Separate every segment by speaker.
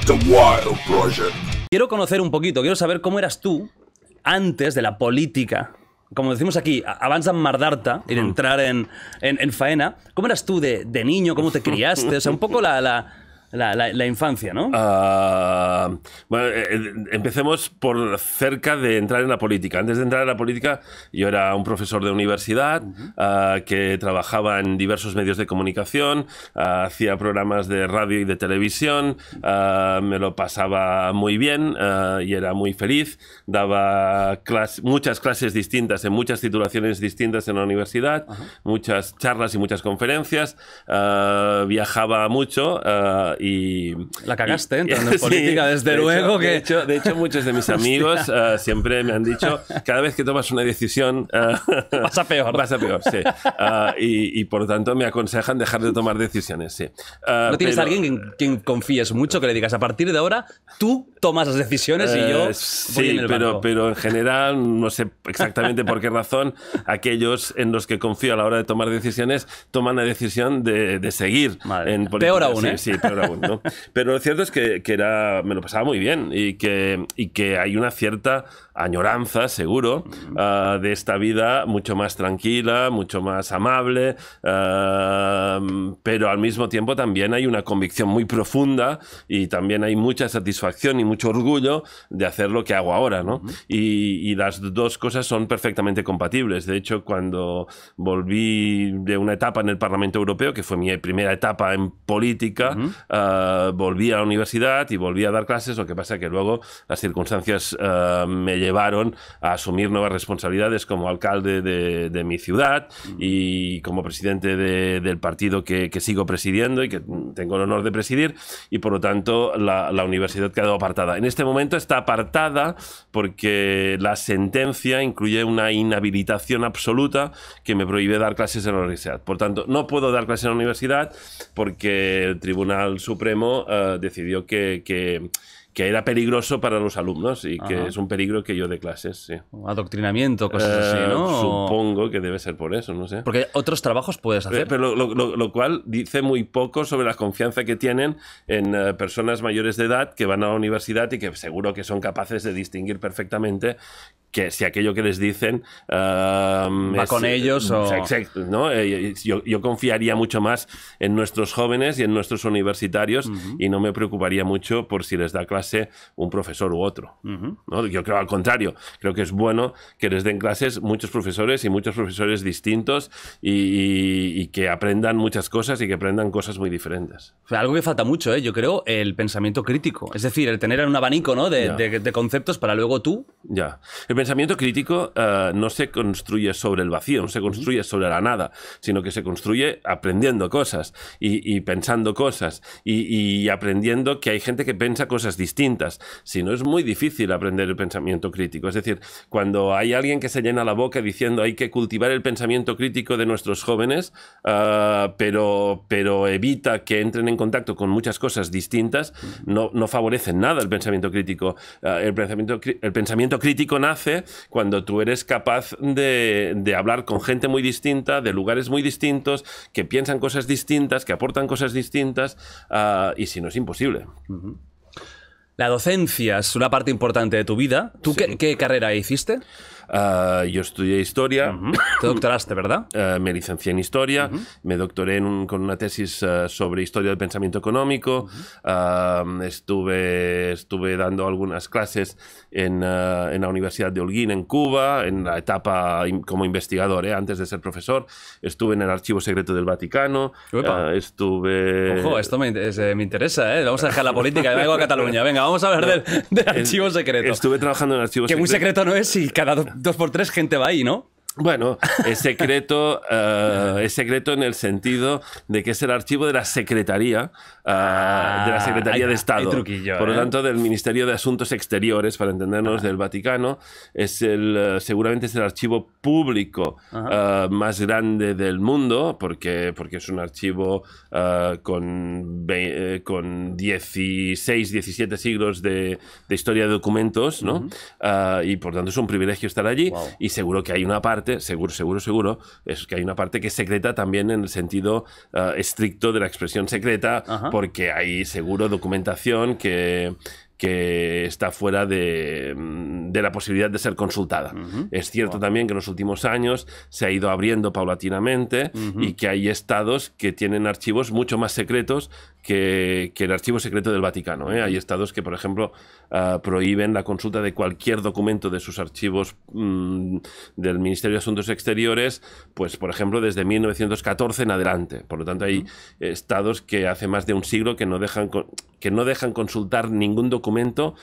Speaker 1: The Wild Project.
Speaker 2: Quiero conocer un poquito, quiero saber cómo eras tú antes de la política. Como decimos aquí, abans d'emmerdar-te y de entrar en faena, ¿cómo eras tú de niño? ¿Cómo te criaste? O sea, un poco la infancia, ¿no?
Speaker 3: Bueno, empecemos por cerca de entrar en la política. Antes de entrar en la política, yo era un profesor de universidad que trabajaba en diversos medios de comunicación, hacía programas de radio y de televisión, me lo pasaba muy bien y era muy feliz. Daba muchas clases distintas en muchas titulaciones distintas en la universidad, muchas charlas y muchas conferencias, viajaba mucho y...
Speaker 2: La cagaste entrando en política, sí, desde luego que...
Speaker 3: De hecho, muchos de mis amigos siempre me han dicho, cada vez que tomas una decisión...
Speaker 2: vas a peor.
Speaker 3: Vas a peor, sí. Y por lo tanto me aconsejan dejar de tomar decisiones, sí.
Speaker 2: ¿No tienes alguien en quien confíes mucho, que le digas, a partir de ahora, tú tomas las decisiones y yo voy en el banco?
Speaker 3: Pero en general, no sé exactamente por qué razón, aquellos en los que confío a la hora de tomar decisiones toman la decisión de seguir en política.
Speaker 2: Peor aún, ¿eh?
Speaker 3: Sí, peor aún, ¿no? Pero lo cierto es que me lo pasaba muy bien y que hay una cierta añoranza, seguro, de esta vida mucho más tranquila, mucho más amable, pero al mismo tiempo también hay una convicción muy profunda y también hay mucha satisfacción y mucho orgullo de hacer lo que hago ahora, ¿no? Y las dos cosas son perfectamente compatibles. De hecho, cuando volví de una etapa en el Parlamento Europeo, que fue mi primera etapa en política, volví a la universidad y volví a dar clases. Lo que pasa es que luego las circunstancias me llevaron a asumir nuevas responsabilidades como alcalde de mi ciudad y como presidente del partido que sigo presidiendo y que tengo el honor de presidir, y por lo tanto la universidad quedó apartada. En este momento está apartada porque la sentencia incluye una inhabilitación absoluta que me prohíbe dar clases en la universidad. Por tanto, no puedo dar clases en la universidad porque el Tribunal Supremo decidió que era peligroso para los alumnos y que es un peligro que yo dé clases, sí.
Speaker 2: Adoctrinamiento, cosas así, ¿no?
Speaker 3: Supongo que debe ser por eso, no sé.
Speaker 2: Porque otros trabajos puedes hacer.
Speaker 3: Pero lo cual dice muy poco sobre la confianza que tienen en personas mayores de edad que van a la universidad y que seguro que son capaces de distinguir perfectamente que si aquello que les dicen
Speaker 2: va con ellos o...
Speaker 3: Exacto, ¿no? Yo confiaría mucho más en nuestros jóvenes y en nuestros universitarios y no me preocuparía mucho por si les da clase un profesor u otro, ¿no? Yo creo al contrario, creo que es bueno que les den clases muchos profesores y muchos profesores distintos y que aprendan muchas cosas y que aprendan cosas muy diferentes.
Speaker 2: Algo que falta mucho, yo creo, el pensamiento crítico. Es decir, el tener un abanico, ¿no? de conceptos para luego tú...
Speaker 3: Ya. El pensamiento crítico no se construye sobre el vacío, no se construye sobre la nada, sino que se construye aprendiendo cosas y pensando cosas y aprendiendo que hay gente que piensa cosas distintas. Si no, es muy difícil aprender el pensamiento crítico. Es decir, cuando hay alguien que se llena la boca diciendo hay que cultivar el pensamiento crítico de nuestros jóvenes, pero evita que entren en contacto con muchas cosas distintas, no favorece nada el pensamiento crítico. El pensamiento crítico nace cuando tú eres capaz de hablar con gente muy distinta, de lugares muy distintos, que piensan cosas distintas, que aportan cosas distintas, y si no es imposible.
Speaker 2: La docencia es una parte importante de tu vida. ¿Tú qué carrera hiciste?
Speaker 3: Yo estudié Historia.
Speaker 2: Te doctoraste, ¿verdad?
Speaker 3: Me licencié en Historia, me doctoré con una tesis sobre Historia del Pensamiento Económico, estuve dando algunas clases en la Universidad de Holguín, en Cuba, en la etapa como investigador, antes de ser profesor. Estuve en el Archivo Secreto del Vaticano, estuve...
Speaker 2: Ojo, esto me interesa, Vamos a dejar la política, vengo a Cataluña, venga, vamos a hablar del Archivo Secreto.
Speaker 3: Estuve trabajando en el Archivo Secreto.
Speaker 2: Que muy secreto no es si cada 2x3 gente va ahí, ¿no?
Speaker 3: Bueno, es secreto en el sentido de que es el archivo de la Secretaría, de Estado.
Speaker 2: Hay truquillo,
Speaker 3: por lo tanto, del Ministerio de Asuntos Exteriores, para entendernos, del Vaticano. Seguramente es el archivo público más grande del mundo, porque es un archivo con 16, 17 siglos de historia de documentos, ¿no? Y por tanto es un privilegio estar allí. Y seguro que hay una parte parte, seguro, es que hay una parte que es secreta también en el sentido estricto de la expresión secreta, porque hay seguro documentación que está fuera de la posibilidad de ser consultada. Es cierto también que en los últimos años se ha ido abriendo paulatinamente y que hay estados que tienen archivos mucho más secretos que el archivo secreto del Vaticano. Hay estados que, por ejemplo, prohíben la consulta de cualquier documento de sus archivos del Ministerio de Asuntos Exteriores, pues, por ejemplo, desde 1914 en adelante. Por lo tanto, hay estados que hace más de un siglo que no dejan consultar ningún documento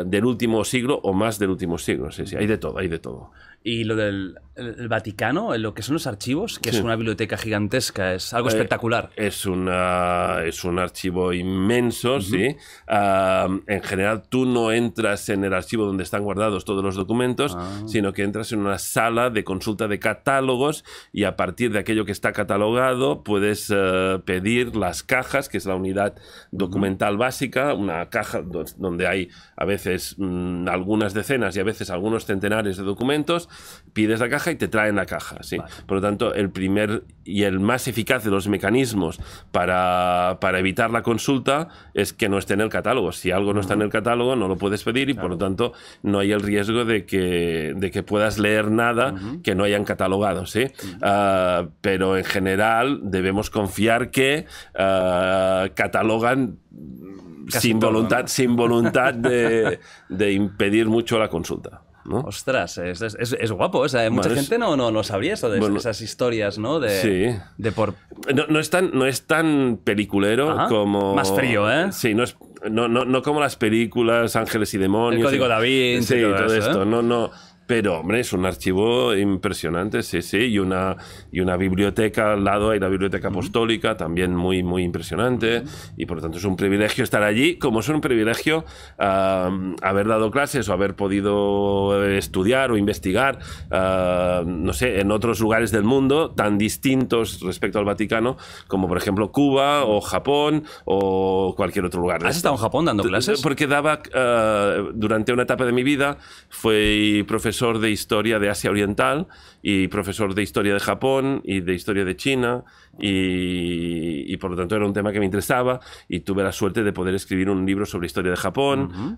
Speaker 3: del último siglo o más del último siglo. Sí, hay de todo, hay de todo.
Speaker 2: Y lo del el Vaticano, lo que son los archivos, que es una biblioteca gigantesca, es algo espectacular.
Speaker 3: Es un archivo inmenso, sí. En general, tú no entras en el archivo donde están guardados todos los documentos, sino que entras en una sala de consulta de catálogos y a partir de aquello que está catalogado puedes pedir las cajas, que es la unidad documental básica, una caja donde hay a veces algunas decenas y a veces algunos centenares de documentos. Pides la caja y te traen la caja, ¿sí? Vale. Por lo tanto, el primer y el más eficaz de los mecanismos para evitar la consulta es que no esté en el catálogo. Si algo no está en el catálogo, no lo puedes pedir y, por lo tanto, no hay el riesgo de que puedas leer nada que no hayan catalogado, ¿sí? Pero, en general, debemos confiar que catalogan sin voluntad de impedir mucho la consulta, ¿no?
Speaker 2: Ostras, es guapo. Mucha gente no sabría eso de esas historias, ¿no?
Speaker 3: Sí. No es tan peliculero como...
Speaker 2: Más frío, ¿eh?
Speaker 3: Sí, no como las películas Ángeles y Demonios.
Speaker 2: El Código Da Vinci.
Speaker 3: Sí, todo esto. No. Pero, hombre, es un archivo impresionante, sí. Y una biblioteca al lado, hay la biblioteca apostólica, también muy, muy impresionante. Y, por lo tanto, es un privilegio estar allí, como es un privilegio haber dado clases o haber podido estudiar o investigar, no sé, en otros lugares del mundo tan distintos respecto al Vaticano, como, por ejemplo, Cuba o Japón o cualquier otro lugar.
Speaker 2: ¿Has estado en Japón dando clases?
Speaker 3: Porque daba, durante una etapa de mi vida, fui profesor de historia de Asia Oriental y profesor de historia de Japón y de historia de China y por lo tanto era un tema que me interesaba y tuve la suerte de poder escribir un libro sobre historia de Japón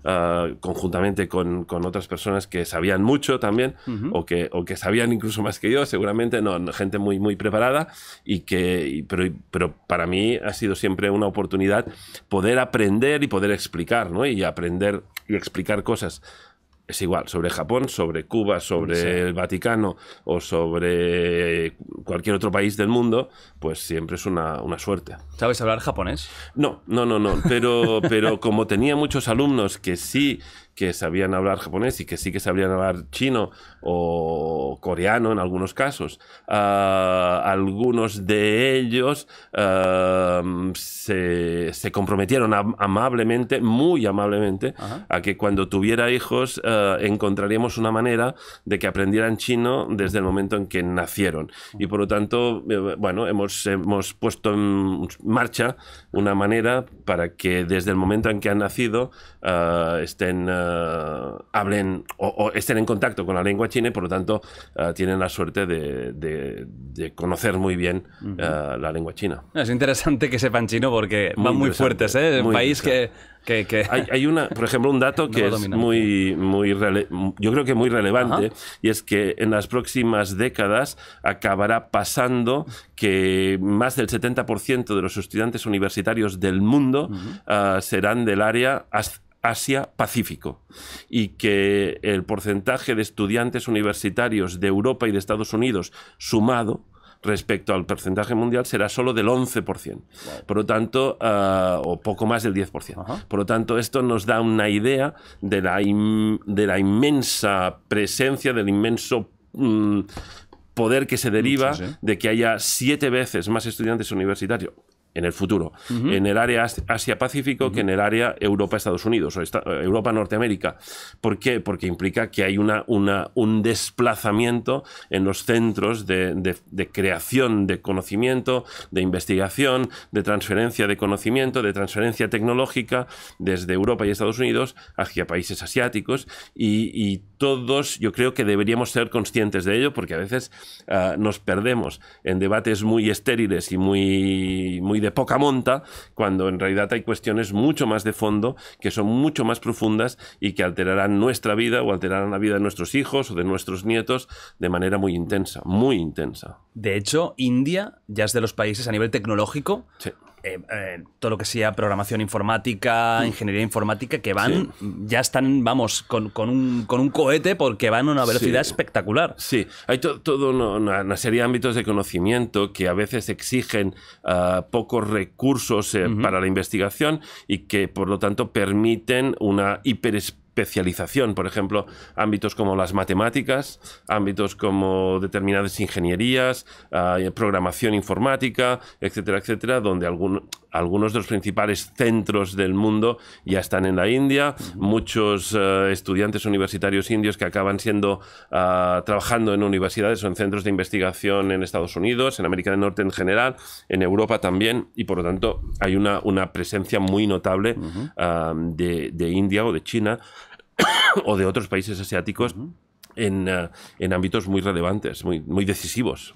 Speaker 3: conjuntamente con otras personas que sabían mucho también o que sabían incluso más que yo, seguramente, gente muy, muy preparada pero para mí ha sido siempre una oportunidad poder aprender y poder explicar, ¿no? Y aprender y explicar cosas. Es igual, sobre Japón, sobre Cuba, sobre el Vaticano o sobre cualquier otro país del mundo, pues siempre es una suerte.
Speaker 2: ¿Sabes hablar japonés?
Speaker 3: No, pero como tenía muchos alumnos que sí que sabían hablar japonés y que sí que sabían hablar chino o coreano en algunos casos, algunos de ellos se comprometieron amablemente, muy amablemente, a que cuando tuviera hijos encontraríamos una manera de que aprendieran chino desde el momento en que nacieron. Y por lo tanto, bueno, hemos puesto en marcha una manera para que desde el momento en que han nacido hablen o estén en contacto con la lengua china y por lo tanto tienen la suerte de conocer muy bien la lengua china.
Speaker 2: Es interesante que sepan chino porque van muy fuertes, ¿eh? Un país que...
Speaker 3: Hay por ejemplo, un dato que es yo creo que muy relevante, y es que en las próximas décadas acabará pasando que más del 70% de los estudiantes universitarios del mundo serán del área Asia-Pacífico, y que el porcentaje de estudiantes universitarios de Europa y de Estados Unidos sumado respecto al porcentaje mundial será solo del 11%. Wow. Por lo tanto, o poco más del 10%. Por lo tanto, esto nos da una idea de la inmensa presencia, del inmenso poder que se deriva de que haya 7 veces más estudiantes universitarios en el futuro, en el área Asia-Pacífico que en el área Europa-Estados Unidos o Europa-Norteamérica. ¿Por qué? Porque implica que hay un desplazamiento en los centros de creación de conocimiento, de investigación, de transferencia de conocimiento, de transferencia tecnológica desde Europa y Estados Unidos hacia países asiáticos y todos yo creo que deberíamos ser conscientes de ello porque a veces nos perdemos en debates muy estériles y muy de poca monta cuando en realidad hay cuestiones mucho más de fondo que son mucho más profundas y que alterarán nuestra vida o alterarán la vida de nuestros hijos o de nuestros nietos de manera muy intensa, muy intensa.
Speaker 2: De hecho, India ya es de los países a nivel tecnológico,
Speaker 3: Sí.
Speaker 2: todo lo que sea programación informática, ingeniería informática, que van, ya están, vamos, con un cohete porque van a una velocidad espectacular.
Speaker 3: Sí, hay toda una serie de ámbitos de conocimiento que a veces exigen pocos recursos para la investigación y que, por lo tanto, permiten una hiperespecialización, por ejemplo, ámbitos como las matemáticas, ámbitos como determinadas ingenierías, programación informática, etcétera, etcétera, donde algunos de los principales centros del mundo ya están en la India, muchos estudiantes universitarios indios que acaban trabajando en universidades o en centros de investigación en Estados Unidos, en América del Norte en general, en Europa también, y por lo tanto hay una presencia muy notable de India o de China o de otros países asiáticos en ámbitos muy relevantes, muy decisivos.